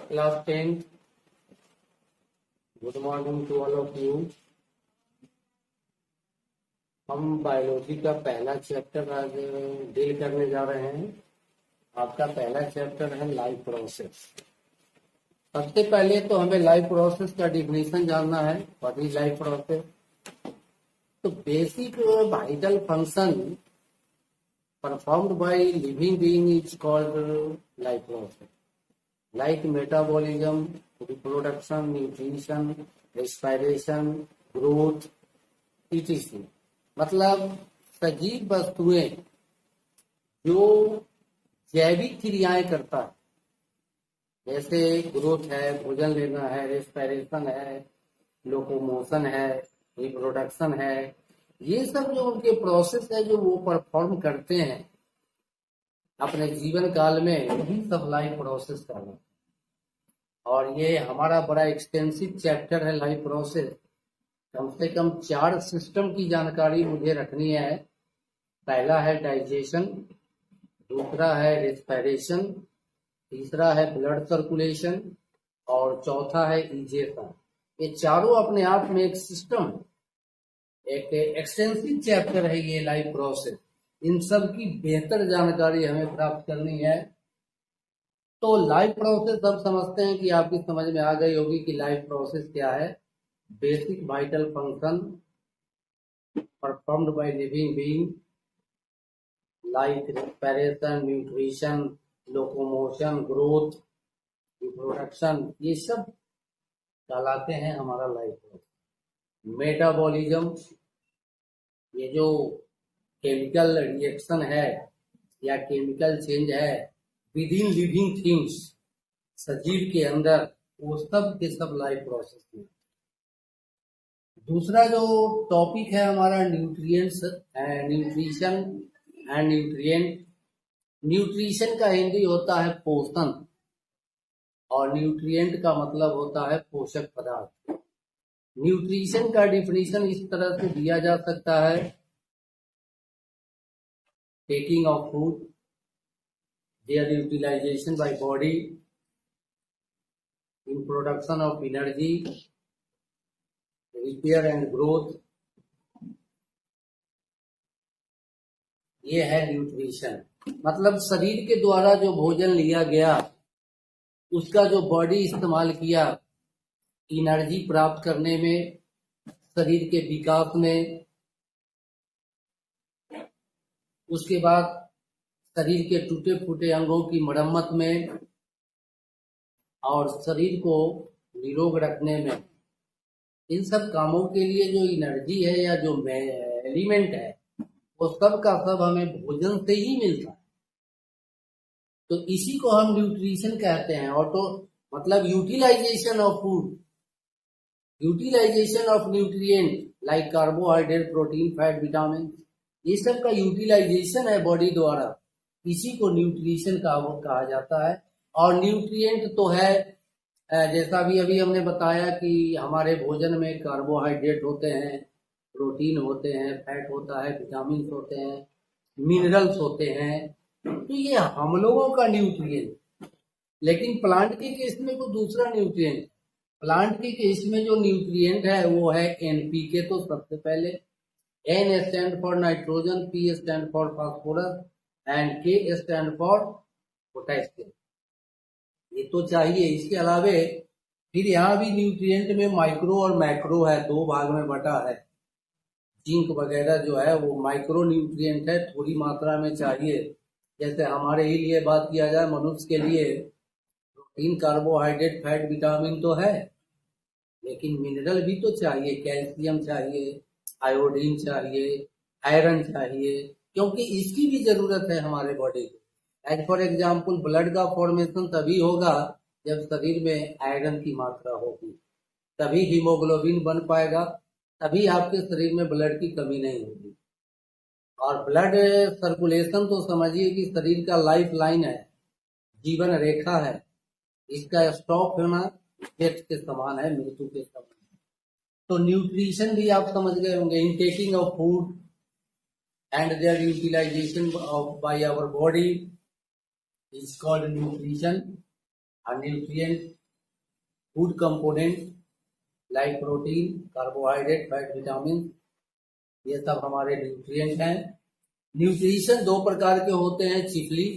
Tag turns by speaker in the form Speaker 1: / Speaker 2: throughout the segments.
Speaker 1: Class 10, good morning to all of you. हम biology का पहला चैप्टर आज डील करने जा रहे हैं। आपका पहला चैप्टर है लाइफ प्रोसेस। सबसे पहले तो हमें लाइफ प्रोसेस का डिफिनेशन जानना है। What is life process? तो basic vital function performed by living being is called life process, like metabolism, reproduction, nutrition, respiration, growth, etc. मतलब सजीव वस्तुएं जो जैविक क्रियाएं करता है, जैसे ग्रोथ है, भोजन लेना है, रेस्पिरेशन है, लोकोमोशन है, रिप्रोडक्शन है, ये सब जो उनके प्रोसेस है जो वो परफॉर्म करते हैं अपने जीवन काल में, वही सब लाइफ प्रोसेस करना। और ये हमारा बड़ा एक्सटेंसिव चैप्टर है लाइफ प्रोसेस। कम से कम 4 सिस्टम की जानकारी मुझे रखनी है। पहला है डाइजेशन, दूसरा है रेस्पिरेशन, तीसरा है ब्लड सर्कुलेशन और चौथा है इजेशन। ये चारों अपने आप में एक सिस्टम है, एक एक्सटेंसिव चैप्टर है ये लाइफ प्रोसेस। इन सब की बेहतर जानकारी हमें प्राप्त करनी है। तो लाइफ प्रोसेस अब समझते हैं कि आपकी समझ में आ गई होगी कि लाइफ प्रोसेस क्या है। Basic vital function performed by living being like respiration, nutrition, locomotion, growth, reproduction, ये सब कहलाते हैं हमारा लाइफ प्रोसेस। मेटाबॉलिज्म, ये जो केमिकल रिएक्शन है या केमिकल चेंज है विद इन लिविंग थिंग्स, सजीव के अंदर, वो सब के सब लाइफ प्रोसेस में। दूसरा जो टॉपिक है हमारा nutrients, nutrition and nutrient. Nutrition का हिंदी होता है पोषण और न्यूट्रिएंट का मतलब होता है पोषक पदार्थ। न्यूट्रिशन का डिफिनीशन इस तरह से दिया जा सकता है: taking of food, their utilization by body, in production of energy, repair and growth, ये है न्यूट्रिशन। मतलब शरीर के द्वारा जो भोजन लिया गया उसका जो बॉडी इस्तेमाल किया एनर्जी प्राप्त करने में, शरीर के विकास में, उसके बाद शरीर के टूटे फूटे अंगों की मरम्मत में और शरीर को निरोग रखने में, इन सब कामों के लिए जो एनर्जी है या जो एलिमेंट है वो सब का सब हमें भोजन से ही मिलता है। तो इसी को हम न्यूट्रिशन कहते हैं। और तो मतलब utilization of food, utilization of nutrient like carbohydrate, protein, fat, vitamin, ये सब का यूटिलाइजेशन है बॉडी द्वारा, इसी को न्यूट्रिशन का वो कहा जाता है। और न्यूट्रिएंट तो है जैसा भी अभी हमने बताया कि हमारे भोजन में कार्बोहाइड्रेट होते हैं, प्रोटीन होते हैं, फैट होता है, विटामिन होते हैं, मिनरल्स होते हैं, तो ये हम लोगों का न्यूट्रिएंट। लेकिन प्लांट के केस में तो दूसरा न्यूट्रिएंट। प्लांट के केस में जो न्यूट्रिएंट है वो है एनपीके। तो सबसे पहले N stand for nitrogen, P stand for phosphorus and K stand for potassium. ये तो चाहिए। इसके अलावे फिर यहाँ भी न्यूट्रिएंट में माइक्रो और मैक्रो है, 2 भाग में बटा है। जिंक वगैरह जो है वो माइक्रो न्यूट्रिएंट है, थोड़ी मात्रा में चाहिए। जैसे हमारे ही लिए बात किया जाए, मनुष्य के लिए प्रोटीन, कार्बोहाइड्रेट, फैट, विटामिन तो है, लेकिन मिनरल भी तो चाहिए। कैल्शियम चाहिए, आयोडीन चाहिए, आयरन चाहिए, क्योंकि इसकी भी जरूरत है हमारे बॉडी को। एज फॉर एग्जाम्पल ब्लड का फॉर्मेशन तभी होगा जब शरीर में आयरन की मात्रा होगी, तभी हीमोग्लोबिन बन पाएगा, तभी आपके शरीर में ब्लड की कमी नहीं होगी। और ब्लड सर्कुलेशन तो समझिए कि शरीर का लाइफ लाइन है, जीवन रेखा है। इसका स्टॉप होना डेथ के समान है, मृत्यु के समान। तो न्यूट्रिशन भी आप समझ गए होंगे, in taking of food and their utilization by our body is called nutrition. A nutrient food component like protein, carbohydrate, fat, vitamin, ये सब हमारे न्यूट्रिएंट हैं। न्यूट्रिशन दो प्रकार के होते हैं चिफली,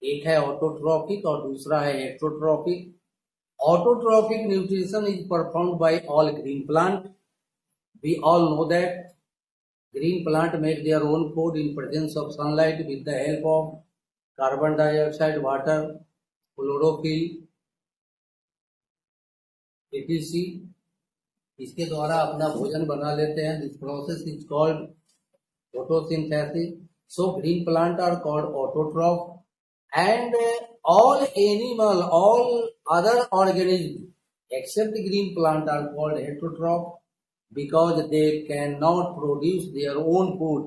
Speaker 1: एक है ऑटोट्रॉफिक और दूसरा है heterotrophic. Autotrophic nutrition is performed by all green plant. We all know that green plant make their own food in presence of sunlight with the help of carbon dioxide, water, chlorophyll, etc. इसके द्वारा अपना भोजन बना लेते हैं। This process is called photosynthesis. So green plant are called autotroph, and all other organisms except green plant are called heterotroph, because they cannot produce their own food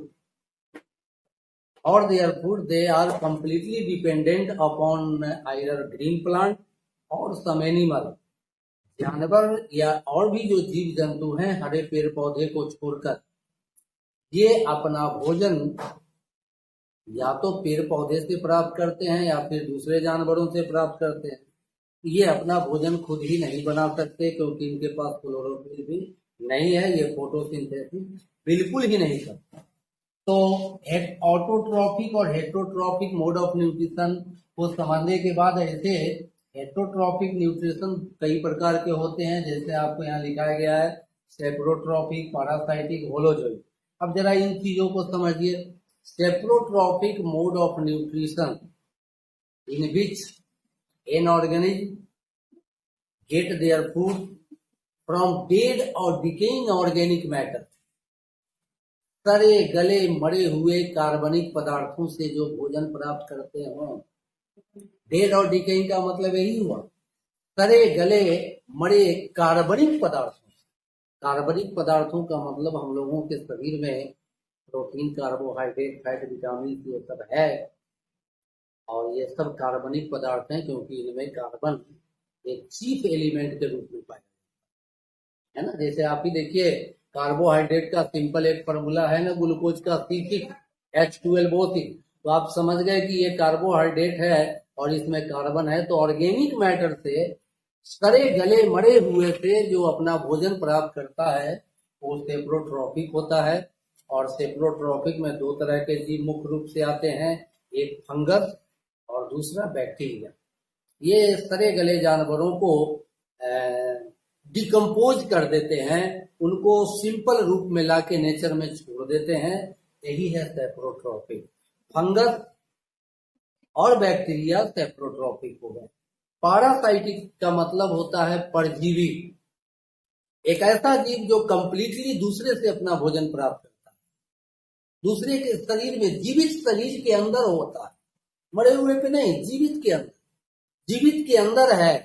Speaker 1: or their food. They are completely dependent upon either green plant or some animal. जानवर या और भी जो जीव जंतु हैं हरे पेड़ पौधे को छोड़कर, ये अपना भोजन या तो पेड़ पौधे से प्राप्त करते हैं या फिर दूसरे जानवरों से प्राप्त करते हैं। ये अपना भोजन खुद ही नहीं बना सकते क्योंकि इनके पास क्लोरोफिल भी नहीं है, ये फोटोसिंथेसिस बिल्कुल ही नहीं करता। तो ऑटोट्रॉफिक और हेट्रोट्रॉफिक मोड ऑफ न्यूट्रिशन को समझने के बाद ऐसे हेट्रोट्रॉफिक न्यूट्रिशन कई प्रकार के होते हैं, जैसे आपको यहाँ लिखाया गया है सेप्रोट्रॉफिक, पैरासाइटिक, होलोजोइक। अब जरा इन चीजों को समझिए। Saprotrophic mode of nutrition in which an organism gate their food from dead और डिकेइंग ऑर्गेनिक मैटर। सड़े गले मरे हुए कार्बनिक पदार्थों से जो भोजन प्राप्त करते हैं। डेड और डिकेइंग का मतलब यही हुआ, सड़े गले मरे कार्बनिक पदार्थों। कार्बनिक पदार्थों का मतलब हम लोगों के शरीर में प्रोटीन, कार्बोहाइड्रेट, फैट, विटामिन ये सब है, और ये सब कार्बनिक पदार्थ हैं क्योंकि इनमें कार्बन एक चीफ एलिमेंट के रूप में पाया है ना। जैसे आप ही देखिए कार्बोहाइड्रेट का सिंपल एक फॉर्मूला है ना, ग्लूकोज का C6H12O6। तो आप समझ गए कि ये कार्बोहाइड्रेट है और इसमें कार्बन है। तो ऑर्गेनिक मैटर से, सड़े गले मरे हुए से जो अपना भोजन प्राप्त करता है वो सेप्रोट्रॉफिक होता है। और सेप्रोट्रॉफिक में दो तरह के जीव मुख्य रूप से आते हैं, एक फंगस और दूसरा बैक्टीरिया। ये सड़े गले जानवरों को डिकम्पोज कर देते हैं, उनको सिंपल रूप में लाके नेचर में छोड़ देते हैं, यही है सेप्रोट्रॉफिक। फंगस और बैक्टीरिया सेप्रोट्रॉफिक हो गए। पैरासाइटिक का मतलब होता है परजीवी, एक ऐसा जीव जो कंप्लीटली दूसरे से अपना भोजन प्राप्त करता है, दूसरे के शरीर में, जीवित शरीर के अंदर होता है, मरे हुए पे नहीं, जीवित के अंदर, जीवित के अंदर है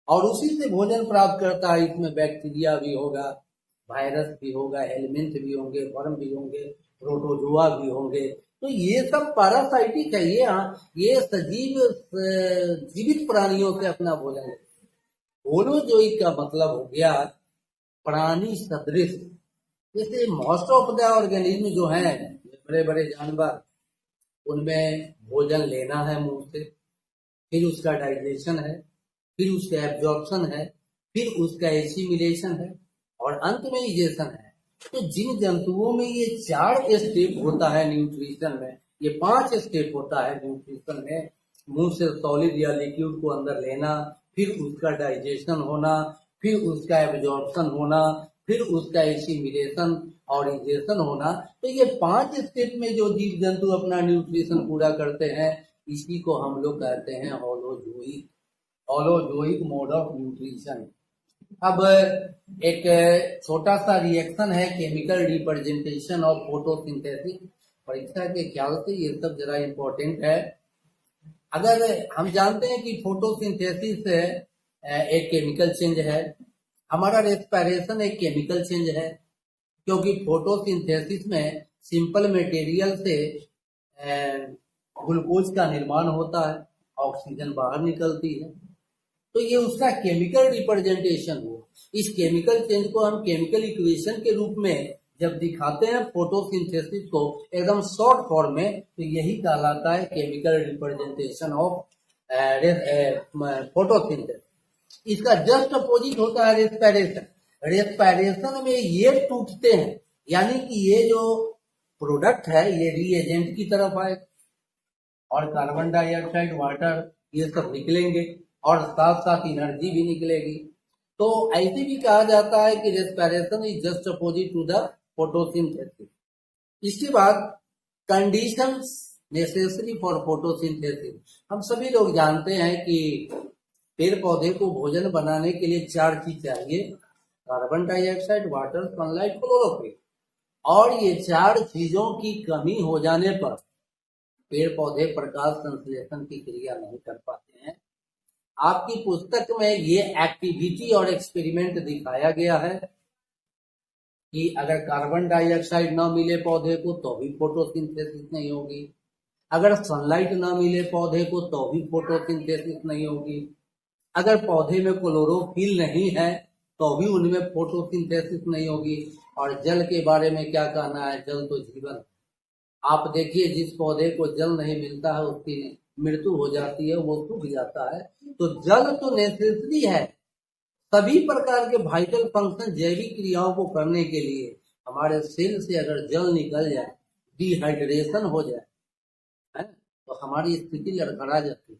Speaker 1: और उसी से भोजन प्राप्त करता है। इसमें बैक्टीरिया भी होगा, वायरस भी होगा, एलिमेंट भी होंगे, वर्म भी होंगे, प्रोटोजोआ भी होंगे। तो ये सब पैरासाइटिक है। ये सजीव जीवित प्राणियों से अपना भोजन। होलोजोइक का मतलब हो गया प्राणी सदृश। जैसे मोस्ट ऑफ द ऑर्गेनिज्म जो हैं, बड़े बड़े जानवर, उनमें भोजन लेना है मुंह से, फिर उसका डाइजेशन है, फिर उसका एब्जॉर्प्शन है, फिर उसका एसिमिलेशन है और अंत में इजेशन है। तो जिन जंतुओं में ये 4 स्टेप होता है न्यूट्रिशन में, ये 5 स्टेप होता है न्यूट्रिशन में, मुंह से सॉलिड या लिक्विड को अंदर लेना, फिर उसका डाइजेशन होना, फिर उसका एब्जॉर्प्शन होना, फिर उसका एसिमिलेशन और इजेशन होना। तो ये 5 स्टेप में जो जीव जंतु अपना न्यूट्रिशन पूरा करते हैं, इसी को हम लोग कहते हैं holozoic, holozoic mode of nutrition. अब एक छोटा सा रिएक्शन है केमिकल रिप्रेजेंटेशन ऑफ फोटोसिंथेसिस। परीक्षा के ख्याल से ये सब जरा इम्पोर्टेंट है। अगर हम जानते हैं कि फोटोसिंथेसिस एक केमिकल चेंज है, हमारा रेस्पिरेशन एक केमिकल चेंज है, क्योंकि फोटोसिंथेसिस में सिंपल मटेरियल से ग्लूकोज का निर्माण होता है, ऑक्सीजन बाहर निकलती है, तो ये उसका केमिकल रिप्रेजेंटेशन हुआ। इस केमिकल चेंज को हम केमिकल इक्वेशन के रूप में जब दिखाते हैं फोटोसिंथेसिस को एकदम शॉर्ट फॉर्म में, तो यही कहलाता है केमिकल रिप्रेजेंटेशन ऑफ फोटोसिंथेसिस। इसका जस्ट अपोजिट होता है रेस्पिरेशन। रेस्पिरेशन में ये टूटते हैं, यानी कि ये जो प्रोडक्ट है ये रीएजेंट की तरफ आए और कार्बन डाइऑक्साइड, वाटर ये सब निकलेंगे और साथ साथ एनर्जी भी निकलेगी। तो ऐसे भी कहा जाता है कि respiration is just opposite to the photosynthesis. इसके बाद कंडीशंस नेसेसरी फॉर फोटोसिंथेसिस। हम सभी लोग जानते हैं कि पेड़ पौधे को भोजन बनाने के लिए 4 चीज चाहिए, carbon dioxide, water, sunlight, chlorophyll. और ये 4 चीजों की कमी हो जाने पर पेड़ पौधे प्रकाश संश्लेषण की क्रिया नहीं कर पाते हैं। आपकी पुस्तक में ये एक्टिविटी और एक्सपेरिमेंट दिखाया गया है कि अगर कार्बन डाइऑक्साइड न मिले पौधे को तो भी फोटोसिंथेसिस नहीं होगी, अगर सनलाइट न मिले पौधे को तो भी फोटोसिंथेसिस नहीं होगी, अगर पौधे में क्लोरोफिल नहीं है तो भी उनमें फोटोसिंथेसिस नहीं होगी। और जल के बारे में क्या कहना है, जल तो जीवन है। आप देखिए जिस पौधे को जल नहीं मिलता है उसकी मृत्यु हो जाती है, वो सूख जाता है। तो जल तो नेसेसरी है सभी प्रकार के वाइटल फंक्शन, जैविक क्रियाओं को करने के लिए। हमारे सेल से अगर जल निकल जाए, डिहाइड्रेशन हो जाए है, तो हमारी स्थिति लड़खड़ा जाती है,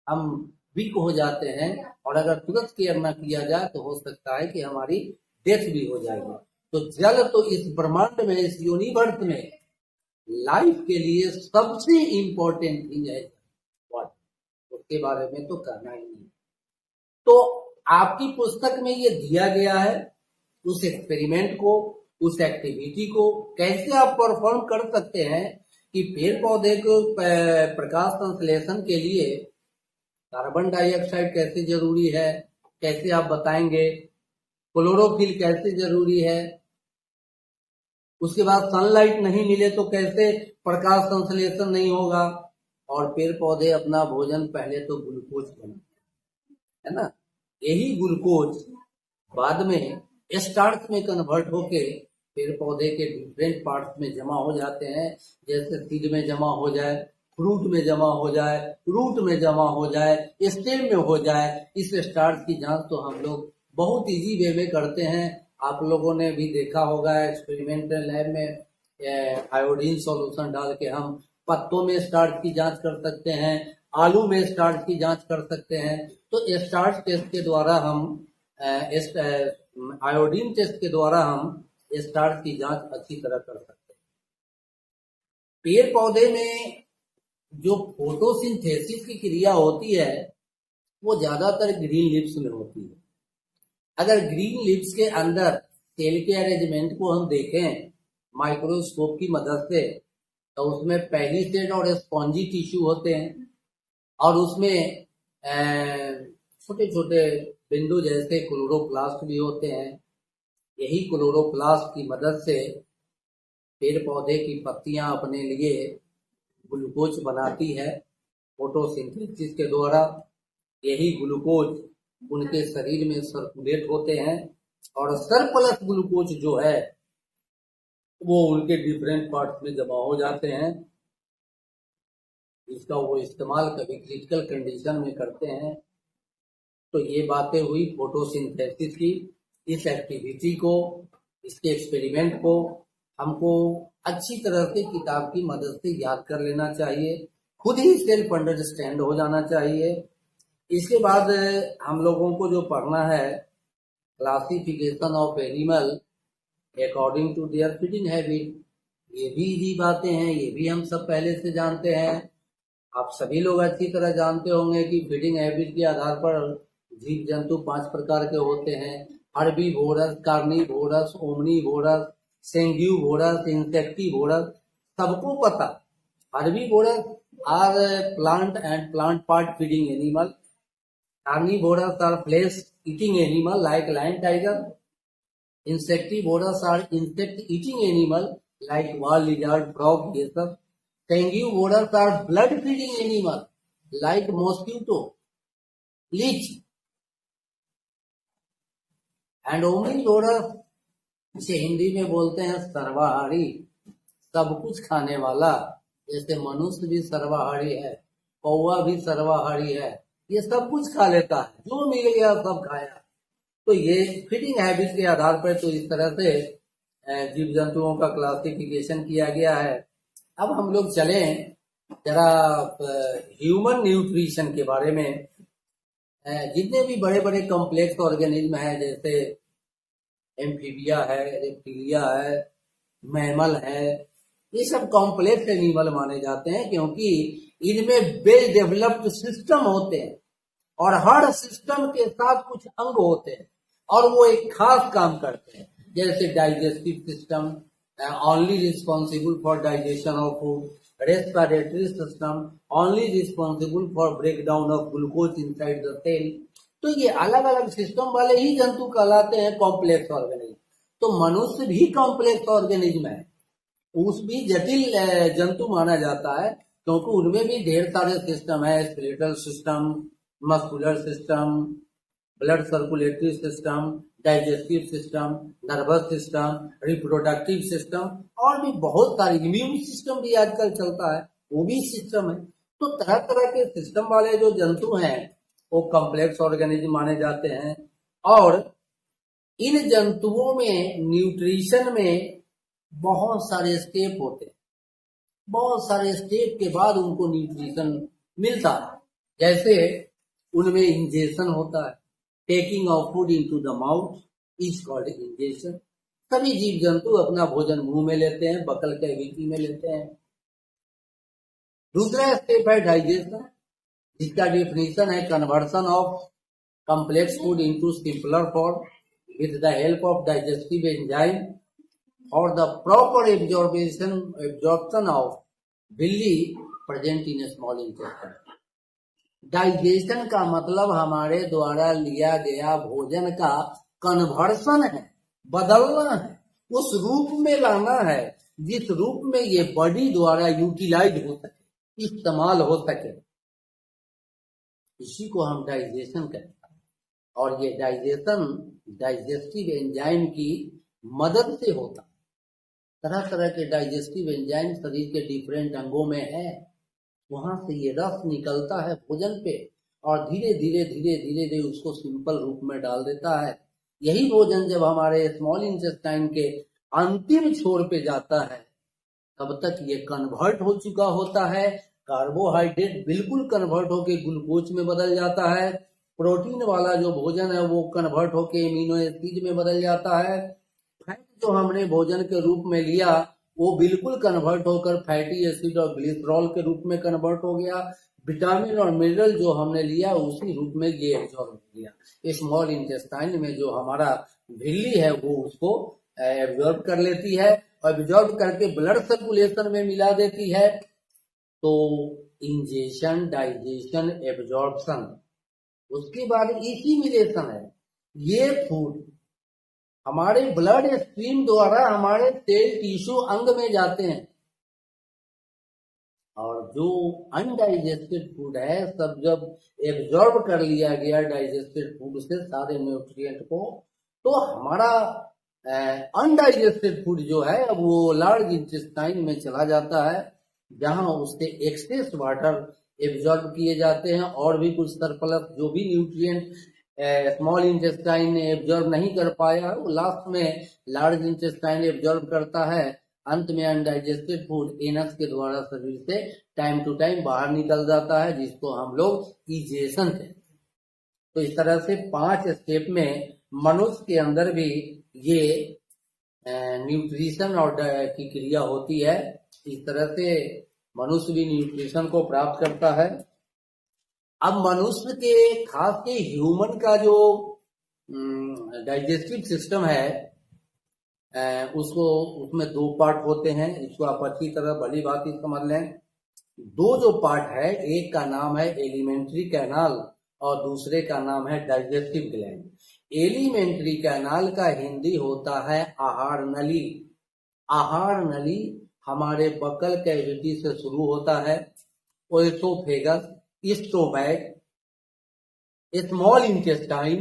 Speaker 1: हम वीक हो जाते हैं और अगर तुरंत केयर न किया जाए तो हो सकता है कि हमारी डेथ भी हो जाएगी। तो जल तो इस ब्रह्मांड में, इस यूनिवर्स में लाइफ के लिए सबसे इंपॉर्टेंट थिंग है वाटर। उसके बारे में तो कहना ही नहीं। तो आपकी पुस्तक में ये दिया गया है, उस एक्सपेरिमेंट को, उस एक्टिविटी को कैसे आप परफॉर्म कर सकते हैं कि पेड़ पौधे को प्रकाश संश्लेषण के लिए कार्बन डाइऑक्साइड कैसे जरूरी है, कैसे आप बताएंगे, क्लोरोफिल कैसे जरूरी है, उसके बाद सनलाइट नहीं मिले तो कैसे प्रकाश संश्लेषण नहीं होगा, और पेड़ पौधे अपना भोजन पहले तो ग्लूकोज बनाते है ना, यही ग्लूकोज बाद में स्टार्च में कन्वर्ट होके पेड़ पौधे के डिफरेंट पार्ट्स में जमा हो जाते हैं। जैसे सीड में जमा हो जाए, फ्रूट में जमा हो जाए, रूट में जमा हो जाए, स्टेम में हो जाए। इस स्टार्च की जांच तो हम लोग बहुत इजी वे में करते हैं। आप लोगों ने भी देखा होगा एक्सपेरिमेंटल लैब में आयोडीन सॉल्यूशन डाल के हम पत्तों में स्टार्च की जांच कर सकते हैं, आलू में स्टार्च की जांच कर सकते हैं। तो स्टार्च टेस्ट के द्वारा हम आयोडीन टेस्ट के द्वारा हम स्टार्च की जांच अच्छी तरह कर सकते हैं। पेड़ पौधे में जो फोटोसिंथेसिस की क्रिया होती है वो ज्यादातर ग्रीन लीव्स में होती है। अगर ग्रीन लीव्स के अंदर सेल के अरेंजमेंट को हम देखें माइक्रोस्कोप की मदद से तो उसमें पेरिसेड और स्पॉन्जी टिश्यू होते हैं और उसमें छोटे छोटे बिंदु जैसे क्लोरोप्लास्ट भी होते हैं। यही क्लोरोप्लास्ट की मदद से पेड़ पौधे की पत्तियां अपने लिए ग्लूकोज बनाती है फोटोसिंथेसिस के द्वारा। यही ग्लूकोज उनके शरीर में सर्कुलेट होते हैं और सरप्लस ग्लूकोज जो है वो उनके डिफरेंट पार्ट्स में जमा हो जाते हैं। इसका वो इस्तेमाल कभी क्रिटिकल कंडीशन में करते हैं। तो ये बातें हुई फोटोसिंथेसिस की। इस एक्टिविटी को, इसके एक्सपेरिमेंट को हमको अच्छी तरह से किताब की मदद से याद कर लेना चाहिए, खुद ही सेल्फ अंडरस्टैंड हो जाना चाहिए। इसके बाद हम लोगों को जो पढ़ना है classification of animal according to their feeding habit. ये भी इजी बातें हैं, ये भी हम सब पहले से जानते हैं। आप सभी लोग अच्छी तरह जानते होंगे कि फीडिंग हैबिट के आधार पर जीव जंतु 5 प्रकार के होते हैं, herbivorous, carnivorous, omnivorous, sanguivorous, insectivorous. सबको पता herbivorous are plant and plant part feeding animal, carnivorous are flesh eating animal like lion tiger, insectivorous are insect eating animal like wall, lizard, frog, ये सब। Sanguivorous are blood feeding animal like mosquito, leech. And omnivorous इसे हिंदी में बोलते हैं सर्वाहारी, सब कुछ खाने वाला। जैसे मनुष्य भी सर्वाहारी है, कौवा भी सर्वाहारी है, ये सब कुछ खा लेता है, जो मिल गया सब खाया। तो ये फीडिंग हैबिट के आधार पर तो इस तरह से जीव जंतुओं का क्लासिफिकेशन किया गया है। अब हम लोग चलें जरा ह्यूमन न्यूट्रिशन के बारे में। जितने भी बड़े बड़े कॉम्प्लेक्स ऑर्गेनिज्म है, जैसे एम्फीबिया है, रेप्टिलिया है, मैमल है, ये सब कॉम्प्लेक्स एनिमल माने जाते हैं, क्योंकि इनमें वेल डेवलप्ड सिस्टम होते हैं और हर सिस्टम के साथ कुछ अंग होते हैं और वो एक खास काम करते हैं। जैसे digestive system, only responsible for digestion of food, respiratory system, only responsible for break down of glucose inside the cell. तो ये अलग अलग सिस्टम वाले ही जंतु कहलाते हैं कॉम्प्लेक्स ऑर्गेनिज्म। तो मनुष्य भी कॉम्प्लेक्स ऑर्गेनिज्म है, उस भी जटिल जंतु माना जाता है, क्योंकि उनमें भी ढेर सारे सिस्टम है, skeletal system, muscular system, blood circulatory system, digestive system, nervous system, reproductive system, और भी बहुत सारे, इम्यून सिस्टम भी आजकल चलता है, वो भी सिस्टम है। तो तरह तरह के सिस्टम वाले जो जंतु हैं वो कॉम्प्लेक्स ऑर्गेनिज्म माने जाते हैं। और इन जंतुओं में न्यूट्रिशन में बहुत सारे स्टेप होते हैं, बहुत सारे स्टेप के बाद उनको न्यूट्रिशन मिलता है। जैसे उनमें इंजेशन होता है, taking of food into the mouth is called ingestion. सभी जीव जंतु अपना भोजन मुंह में लेते हैं, बकल कैविटी में लेते हैं। दूसरा स्टेप है डाइजेशन, जिसका डेफिनेशन है conversion of complex food into simpler form with the help of digestive enzyme और द प्रॉपर एब्जॉर्प्शन ऑफ बिल्ली present in small intestine. Digestion का मतलब हमारे द्वारा लिया गया भोजन का कन्वर्सन है, बदलना है, उस रूप में लाना है जिस रूप में ये बॉडी द्वारा यूटिलाइज हो सके, इस्तेमाल हो सके। इसी को हम डाइजेशन कहते हैं। और ये डाइजेशन डाइजेस्टिव एंजाइम की मदद से होता है। तरह तरह के डाइजेस्टिव एंजाइम शरीर के डिफरेंट अंगों में है, वहां से ये रस निकलता है भोजन पे और धीरे धीरे धीरे धीरे धीरे उसको सिंपल रूप में डाल देता है। यही भोजन जब हमारे स्मॉल इंटेस्टाइन के अंतिम छोर पे जाता है, तब तक ये कन्वर्ट हो चुका होता है। कार्बोहाइड्रेट बिल्कुल कन्वर्ट होके ग्लूकोज में बदल जाता है, प्रोटीन वाला जो भोजन है वो कन्वर्ट होके एमिनो एसिड में बदल जाता है, फैट जो हमने भोजन के रूप में लिया वो बिल्कुल कन्वर्ट होकर फैटी एसिड और ग्लिसरॉल के रूप में कन्वर्ट हो गया। विटामिन और मिनरल जो हमने लिया उसी रूप में ये एब्जॉर्ब हो गया। स्मॉल इंटेस्टाइन में जो हमारा झिल्ली है वो उसको एब्जॉर्ब कर लेती है और एब्जॉर्ब करके ब्लड सर्कुलेशन में मिला देती है। तो इंजेशन, डाइजेशन, एब्जॉर्प्शन, उसके बाद इसिमिलेशन है। ये फूड हमारे ब्लड स्ट्रीम द्वारा हमारे सेल टिश्यू अंग में जाते हैं और जो अनडाइजेस्टेड फूड है सब जब एब्जॉर्ब कर लिया गया डाइजेस्टेड फूड से सारे न्यूट्रिएंट को, तो हमारा अनडाइजेस्टेड फूड जो है अब वो लार्ज इंटेस्टाइन में चला जाता है, जहां उससे एक्सेस वाटर एब्जॉर्ब किए जाते हैं और भी कुछ सरप्लस जो भी न्यूट्रिएंट स्मॉल इंटेस्टाइन ने एब्जॉर्ब नहीं कर पाया वो लास्ट में लार्ज इंटेस्टाइन एब्जॉर्ब करता है। अंत में अनडाइजेस्टेड फूड एनस के द्वारा शरीर से टाइम टू टाइम बाहर निकल जाता है, जिसको हम लोग इजेशन कहते हैं। तो इस तरह से 5 स्टेप में मनुष्य के अंदर भी ये न्यूट्रिशन और की क्रिया होती है। इस तरह से मनुष्य भी न्यूट्रिशन को प्राप्त करता है। अब मनुष्य के खास के ह्यूमन का जो डाइजेस्टिव सिस्टम है उसको उसमें 2 पार्ट होते हैं। इसको आप अच्छी तरह भली बात ही समझ लें। 2 जो पार्ट है, एक का नाम है एलिमेंट्री कैनाल और दूसरे का नाम है डाइजेस्टिव ग्लैंड। एलिमेंट्री कैनाल का हिंदी होता है आहार नली। आहार नली हमारे बकल कैविटी से शुरू होता है, ओएसोफेगस, स्टोमैक, स्मॉल इंटेस्टाइन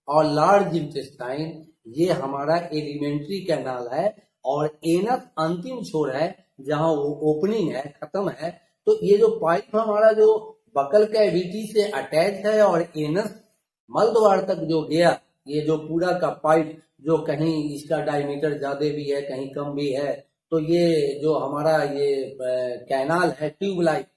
Speaker 1: और लार्ज इंटेस्टाइन, ये हमारा एलिमेंट्री कैनाल है। और एनस अंतिम छोर है जहां वो ओपनिंग है, खत्म है। तो ये जो पाइप हमारा जो बकल कैविटी से अटैच है और एनस मल द्वार तक जो गया, ये जो पूरा का पाइप जो कहीं इसका डायमीटर ज्यादा भी है कहीं कम भी है, तो ये जो हमारा ये कैनाल है ट्यूबलाइट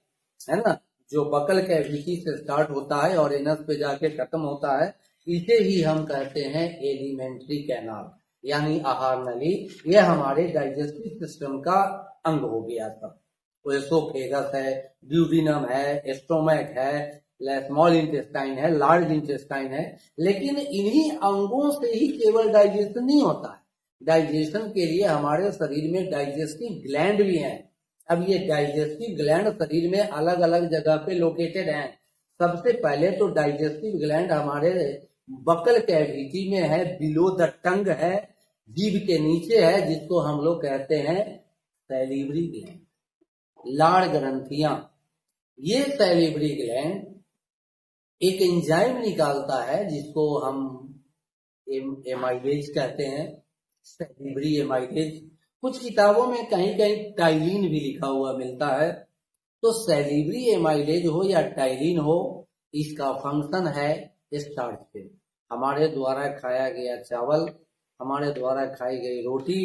Speaker 1: है ना, जो बकल कैविटी से स्टार्ट होता है और एनस पे जाके खत्म होता है, इसे ही हम कहते हैं एलिमेंट्री कैनाल यानी आहार नली। ये हमारे डाइजेस्टिव सिस्टम का अंग हो गया था। तो एसोफेगस है, ड्यूडिनम है, स्टोमक है, स्मॉल इंटेस्टाइन है, लार्ज इंटेस्टाइन है। लेकिन इन्हीं अंगों से ही केवल डाइजेशन नहीं होता है, डाइजेशन के लिए हमारे शरीर में डाइजेस्टिव ग्लैंड भी हैं। अब ये डाइजेस्टिव ग्लैंड शरीर में अलग अलग जगह पे लोकेटेड हैं। सबसे पहले तो डाइजेस्टिव ग्लैंड हमारे बकल कैविटी में है, बिलो द टंग है, जीभ के नीचे है, जिसको हम लोग कहते हैं सैलिवरी ग्लैंड, लाड़ ग्रंथियां। ये सैलिवरी ग्लैंड एक एंजाइम निकालता है जिसको हम एमाइलेज कहते हैं, सैलिवरी एमाइलेज। कुछ किताबों में कहीं कहीं टाइलिन भी लिखा हुआ मिलता है। तो सैलिवरी एमाइलेज हो या टाइलिन हो, इसका फंक्शन है स्टार्च पे। हमारे द्वारा खाया गया चावल, हमारे द्वारा खाई गई रोटी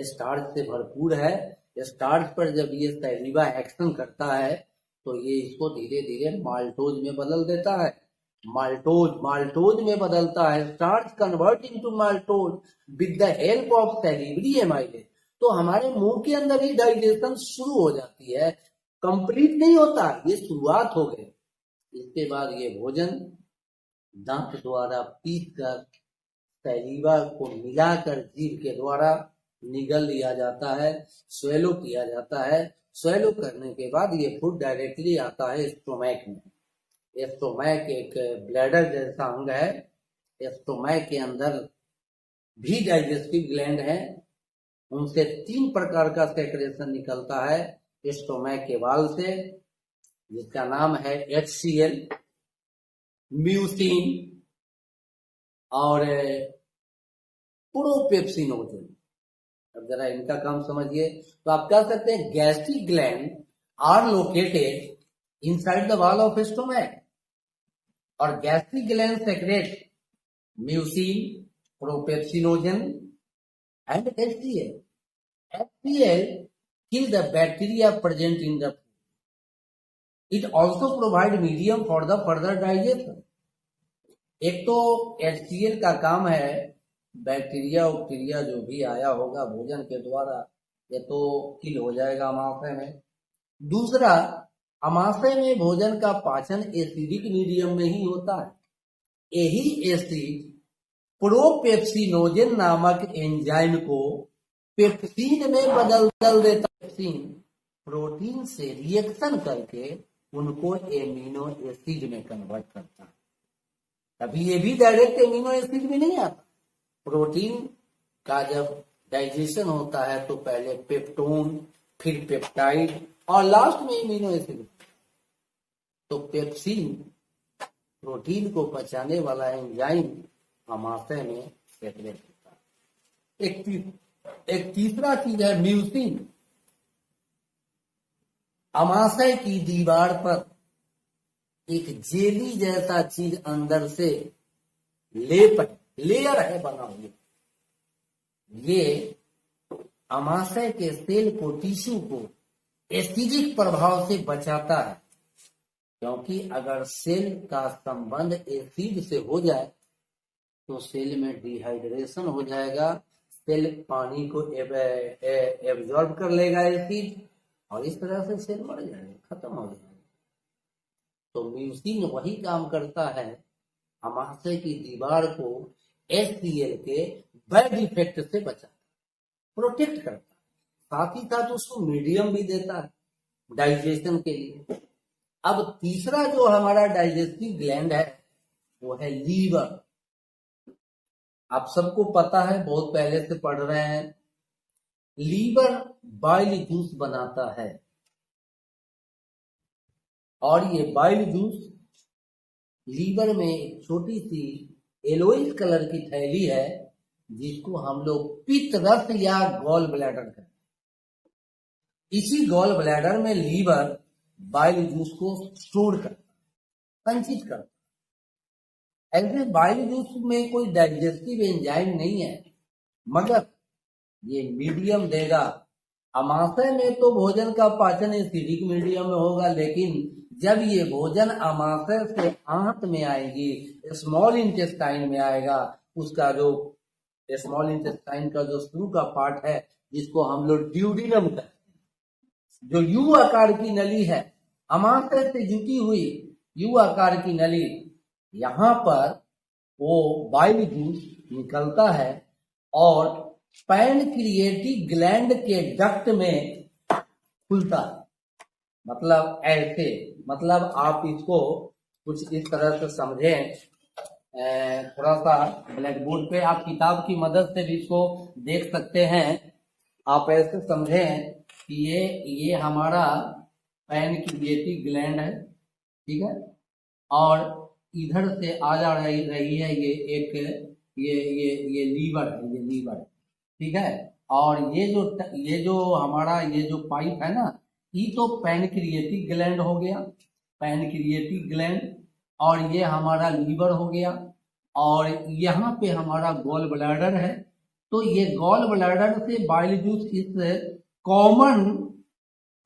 Speaker 1: स्टार्च से भरपूर है। स्टार्च पर जब ये सैलिवा एक्शन करता है तो ये इसको धीरे धीरे माल्टोज में बदल देता है। माल्टोज में बदलता है, starch convert into maltose with the help of salivary amylase. तो हमारे मुंह के अंदर ही डाइजेशन शुरू हो जाती है, कंप्लीट नहीं होता, ये शुरुआत हो गई। इसके बाद ये भोजन दांत द्वारा पीस कर सैलिवा को मिलाकर जीभ के द्वारा निगल लिया जाता है, स्वेलो किया जाता है। स्वेलो करने के बाद ये फूड डायरेक्टली आता है स्टोमैक में। स्टोमैक एक ब्लैडर जैसा अंग है। स्टोमैक के अंदर भी डाइजेस्टिव ग्लैंड है, उनसे 3 प्रकार का सेक्रेशन निकलता है स्टोमैक के वाल से, जिसका नाम है HCl, म्यूसिन और प्रोपेप्सिनोजन। अब जरा इनका काम समझिए। तो आप कह सकते हैं gastric gland are located inside the wall of stomach, और gastric gland secrete mucin, propepsinogen and HCl. HCl kill the bacteria present in the food. It also provide medium for the further digestion. एक तो HCl का काम है bacteria उपटीरिया जो भी आया होगा भोजन के द्वारा, ये तो किल हो जाएगा अमाशय में। दूसरा, अमाशय में भोजन का पाचन एसिडिक मीडियम में ही होता है। यही एसिड प्रोपेप्सिनोजन नामक एंजाइम को पेप्सिन में बदल देता है। पेप्सिन प्रोटीन से रिएक्शन करके उनको एमिनो एसिड में कन्वर्ट करता है। अभी ये भी डायरेक्ट एमिनो एसिड में नहीं आता। प्रोटीन का जब डाइजेशन होता है तो पहले पेप्टोन, फिर पेप्टाइड और लास्ट में एमिनो एसिड। तो पेप्सिन प्रोटीन को पचाने वाला एंजाइम अमाशय में सेक्रेट होता है। एक तीसरा चीज है म्यूसिन। अमाशय की दीवार पर एक जेली जैसा चीज अंदर से लेयर है बना हुआ। ये अमाशय के सेल को, टिश्यू को एसिडिक प्रभाव से बचाता है, क्योंकि अगर सेल का संबंध एसिड से हो जाए तो सेल में डिहाइड्रेशन हो जाएगा, सेल पानी को एब्जॉर्ब कर लेगा एसिड, और इस तरह से सेल मर जाएगा, खत्म हो जाएगा। तो म्यूसिन वही काम करता है, अमाशय की दीवार को HCl के बैड इफेक्ट से बचाता, प्रोटेक्ट करता है, साथ ही साथ उसको मीडियम भी देता है डाइजेशन के लिए। अब तीसरा जो हमारा डाइजेस्टिव ग्लैंड है वो है लीवर। आप सबको पता है, बहुत पहले से पढ़ रहे हैं, लीवर बाइल जूस बनाता है, और ये बाइल जूस लीवर में एक छोटी सी येलोइश कलर की थैली है जिसको हम लोग पित्त रस या गॉल ब्लैडर कहते हैं। इसी गॉल ब्लैडर में लीवर बाइल जूस को स्टोर करता है। संचित करता है। ऐसे बाइल जूस में कोई डाइजेस्टिव एंजाइम नहीं है, मगर ये मीडियम देगा। अमाशय में तो भोजन का पाचन एसिडिक मीडियम में होगा, लेकिन जब ये भोजन अमाशय से आंत में आएगी, स्मॉल इंटेस्टाइन में आएगा, उसका जो स्मॉल इंटेस्टाइन का जो शुरू का पार्ट है, जिसको हम लोग ड्यूडिनम कहते हैं, जो यू आकार की नली है, अमाशय से जुटी हुई यू आकार की नली, यहाँ पर वो बाइल जूस निकलता है और पैनक्रिएटिक ग्लैंड के डक्ट में खुलता है। मतलब ऐसे, मतलब आप इसको कुछ इस तरह से समझें, थोड़ा सा ब्लैक बोर्ड पे आप किताब की मदद से भी इसको देख सकते हैं। आप ऐसे समझें कि ये हमारा पैनक्रिएटिक ग्लैंड है, ठीक है, और इधर से आ जा रही है ये एक ये लीवर है, ये लीवर, ठीक है, और ये जो हमारा ये जो पाइप है ना, ये तो पैनक्रिएटिक ग्लैंड हो गया, पैनक्रिएटिक ग्लैंड, और ये हमारा लीवर हो गया, और यहाँ पे हमारा गॉल ब्लैडर है। तो ये गॉल ब्लैडर से बाइल जूस इस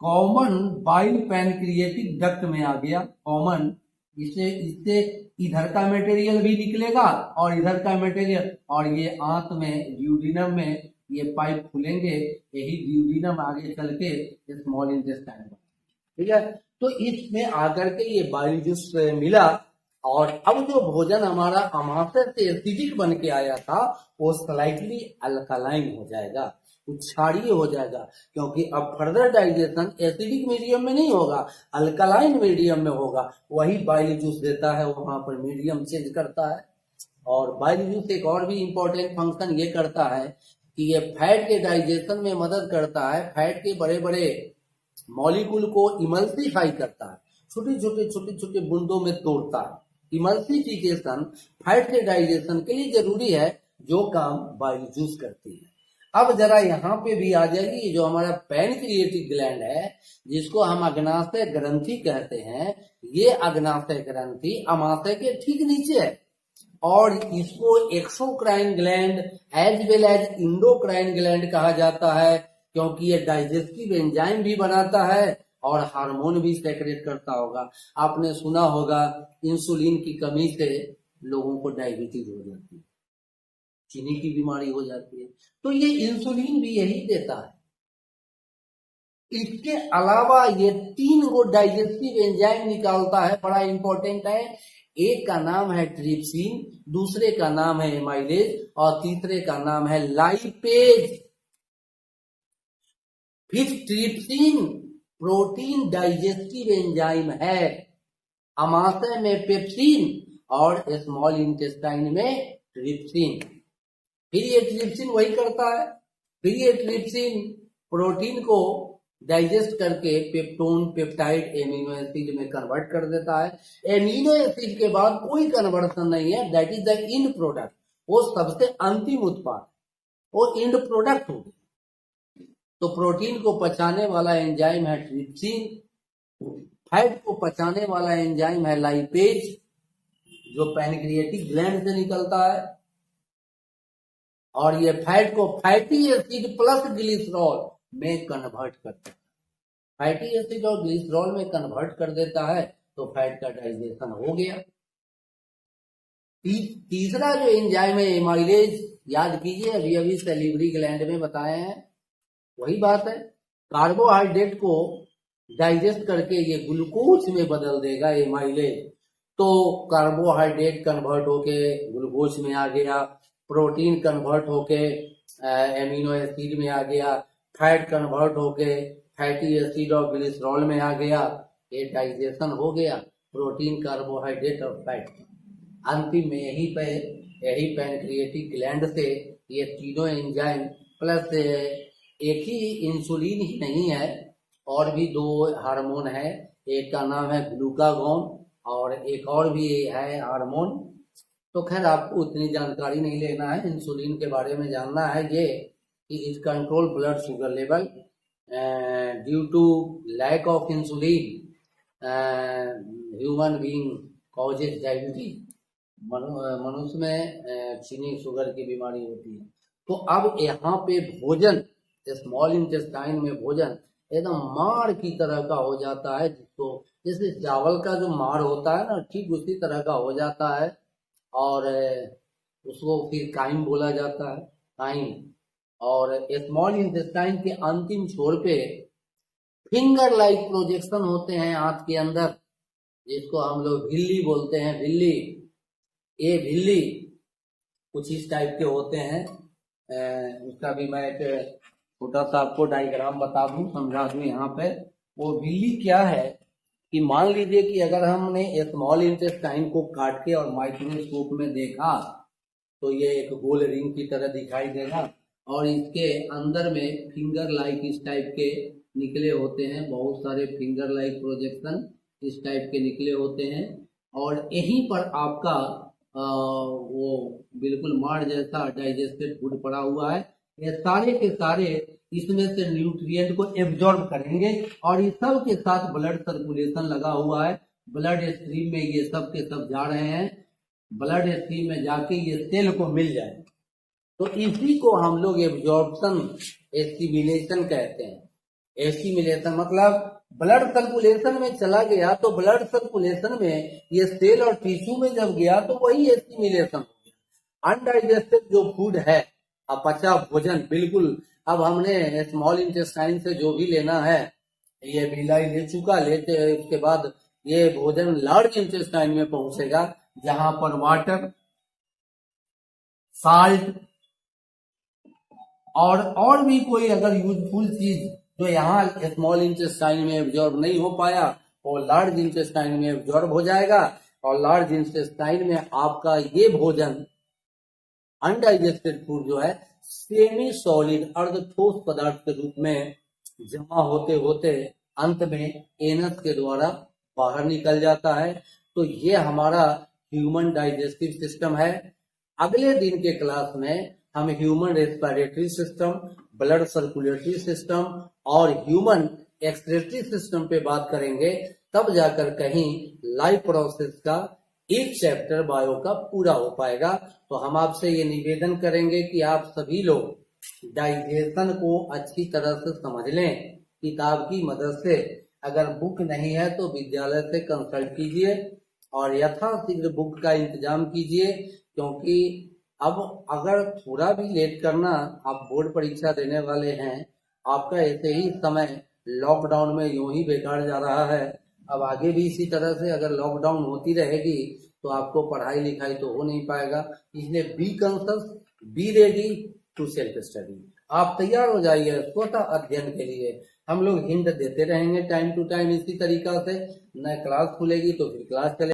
Speaker 1: कॉमन बाइल पैनक्रिएटिक डक्ट में आ गया, कॉमन, इससे इधर का मटेरियल भी निकलेगा और इधर का मटेरियल, और ये आंत में ड्यूडिनम में ये पाइप खुलेंगे, यही ड्यूडिनम आगे चल के स्मॉल इंटेस्टाइन में, ठीक है। तो इसमें आकर के ये बाइल जूस मिला, और अब जो भोजन हमारा अमाशय से एसिडिक बन के आया था, वो स्लाइटली अल्कलाइन हो जाएगा, क्षारीय हो जाएगा, क्योंकि अब फर्दर डाइजेशन एसिडिक मीडियम में नहीं होगा, अल्कलाइन मीडियम में होगा। वही बाइल जूस देता है, वहां पर मीडियम चेंज करता है। और बाइल जूस एक और भी इंपॉर्टेंट फंक्शन ये करता है कि ये फैट के डाइजेशन में मदद करता है, फैट के बड़े बड़े मॉलिक्यूल को इमल्सिफाई करता है, छोटे छोटे बूंदों में तोड़ता है। इमल्सिफिकेशन फैट के डाइजेशन के लिए जरूरी है, जो काम बाइल जूस करती है। अब जरा यहाँ पे भी आ जाएगी, जो हमारा पैनक्रिएटिक ग्लैंड है, जिसको हम अग्नाशय ग्रंथि कहते हैं, ये अग्नाशय ग्रंथि अमाशय के ठीक नीचे है, और इसको exocrine gland as well as endocrine gland कहा जाता है, क्योंकि ये डाइजेस्टिव एंजाइम भी बनाता है और हार्मोन भी सेक्रेट करता होगा। आपने सुना होगा इंसुलिन की कमी से लोगों को डायबिटीज हो जाती है, चीनी की बीमारी हो जाती है, तो ये इंसुलिन भी यही देता है। इसके अलावा ये 3 गो डाइजेस्टिव एंजाइम निकालता है, बड़ा इंपॉर्टेंट है। एक का नाम है ट्रिप्सिन, दूसरे का नाम है एमाइलेज, और तीसरे का नाम है लाइपेज। फिर ट्रिप्सिन प्रोटीन डाइजेस्टिव एंजाइम है, अमाशय में पेप्सिन और स्मॉल इंटेस्टाइन में ट्रिप्सिन। फिर ये ट्रिप्सिन वही करता है, फिर ये ट्रिप्सिन प्रोटीन को डाइजेस्ट करके पेप्टोन पेप्टाइड एमिनो एसिड में कन्वर्ट कर देता है। एमिनो एसिड के बाद कोई कन्वर्सन नहीं है, that is the end product, वो सबसे अंतिम उत्पाद, वो इंड प्रोडक्ट हो गया। तो प्रोटीन को पचाने वाला एंजाइम है ट्रिप्सिन, फैट को पचाने वाला एंजाइम है लाइपेज, जो पैनक्रिएटिक ग्लैंड से निकलता है, और ये फैट को फैटी एसिड प्लस ग्लिसरॉल में कन्वर्ट करता है। फैटी एसिड और ग्लिसरॉल में कन्वर्ट कर देता है, तो फैट का डाइजेशन हो गया। तीसरा जो एंजाइम है एमाइलेज, याद कीजिए, अभी सैलिवरी ग्लैंड में बताए हैं, वही बात है। कार्बोहाइड्रेट को डाइजेस्ट करके ये ग्लूकोज में बदल देगा एमाइलेज, तो कार्बोहाइड्रेट कन्वर्ट होके ग्लूकोज में आ गया, प्रोटीन कन्वर्ट होके एमिनो एसिड में आ गया, फैट कन्वर्ट होके फैटी एसिड और ग्लिसरॉल में आ गया, ये डाइजेशन हो गया, प्रोटीन कार्बोहाइड्रेट और फैट। अंतिम में यही पैनक्रिएटिक ग्लैंड से ये तीनों एंजाइम प्लस एक ही इंसुलिन ही नहीं है, और भी 2 हार्मोन है, एक का नाम है ग्लूकागोन और एक और भी है हार्मोन। तो खैर आपको उतनी जानकारी नहीं लेना है, इंसुलिन के बारे में जानना है ये कि it control blood sugar level due to lack of insulin human being causes diabetes, मनुष्य में चीनी शुगर की बीमारी होती है। तो अब यहाँ पे भोजन, स्मॉल इंटेस्टाइन में भोजन एकदम माड़ की तरह का हो जाता है, जिसको जैसे चावल का जो माड़ होता है ना, ठीक उसी तरह का हो जाता है। और उसको फिर काइम बोला जाता है, काइम। और स्मॉल इंटेस्टाइन के अंतिम छोर पे फिंगर लाइक प्रोजेक्शन होते हैं हाथ के अंदर, जिसको हम लोग भिल्ली बोलते हैं, भिल्ली। ये भिल्ली कुछ इस टाइप के होते हैं। उसका भी मैं एक छोटा सा आपको डायग्राम बता दूं, समझा दूं यहाँ पे। वो भिल्ली क्या है कि मान लीजिए कि अगर हमने स्मॉल इंटेस्टाइन को काट के और माइक्रोस्कोप में देखा तो ये एक गोल रिंग की तरह दिखाई देगा, और इसके अंदर में फिंगर लाइक इस टाइप के निकले होते हैं, बहुत सारे फिंगर लाइक प्रोजेक्शन इस टाइप के निकले होते हैं। और यहीं पर आपका वो बिल्कुल माड़ जैसा डाइजेस्टेड फूड पड़ा हुआ है। ये सारे के सारे इसमें से न्यूट्रिएंट को एब्जॉर्ब करेंगे, और इस सब के साथ ब्लड सर्कुलेशन लगा हुआ है। ब्लड स्ट्रीम में ये सब के सब जा रहे हैं, ब्लड स्ट्रीम में जाके ये सेल को मिल जाए। तो इसी को हम लोग एब्जॉर्प्शन एस्टिमुलेशन कहते हैं। एस्टिमुलेशन मतलब ब्लड सर्कुलेशन में चला गया, तो ब्लड सर्कुलेशन में ये सेल और टिश्यू में जब गया तो वही एस्टिमुलेशन हो गया। अनडाइजेस्टेड जो फूड है, अपचा भोजन, बिल्कुल अब हमने स्मॉल इंटेस्टाइन से जो भी लेना है ये बिलाई ले चुका, लेते उसके बाद ये भोजन लार्ज इंटेस्टाइन में पहुंचेगा, जहां पर वाटर, साल्ट और भी कोई अगर यूजफुल चीज जो यहाँ स्मॉल इंटेस्टाइन में एब्जॉर्ब नहीं हो पाया वो लार्ज इंटेस्टाइन में एब्जॉर्ब हो जाएगा। और लार्ज इंटेस्टाइन में आपका ये भोजन अनडाइजेस्टेड फूड जो है सेमी सॉलिड अर्ध ठोस पदार्थ के रूप में जमा होते होते अंत में एनस के द्वारा बाहर निकल जाता है। तो ये हमारा ह्यूमन डाइजेस्टिव सिस्टम है। अगले दिन के क्लास में हम human respiratory system, blood circulatory system और ह्यूमन एक्सक्रीटरी सिस्टम पे बात करेंगे। तब जाकर कहीं लाइफ प्रोसेस का एक चैप्टर बायो का पूरा हो पाएगा। तो हम आपसे ये निवेदन करेंगे कि आप सभी लोग डाइजेशन को अच्छी तरह से समझ लें किताब की मदद से। अगर बुक नहीं है तो विद्यालय से कंसल्ट कीजिए और यथाशीघ्र बुक का इंतजाम कीजिए, क्योंकि अब अगर थोड़ा भी लेट करना, आप बोर्ड परीक्षा देने वाले हैं, आपका ऐसे ही समय लॉकडाउन में यूं ही बेकार जा रहा है। अब आगे भी इसी तरह से अगर लॉकडाउन होती रहेगी तो आपको पढ़ाई लिखाई तो हो नहीं पाएगा। इसलिए be conscious, be ready to self study. आप तैयार हो जाइए स्वतः अध्ययन के लिए। हम लोग हिंट देते रहेंगे टाइम टू टाइम इसी तरीका से। नई क्लास खुलेगी तो फिर क्लास चले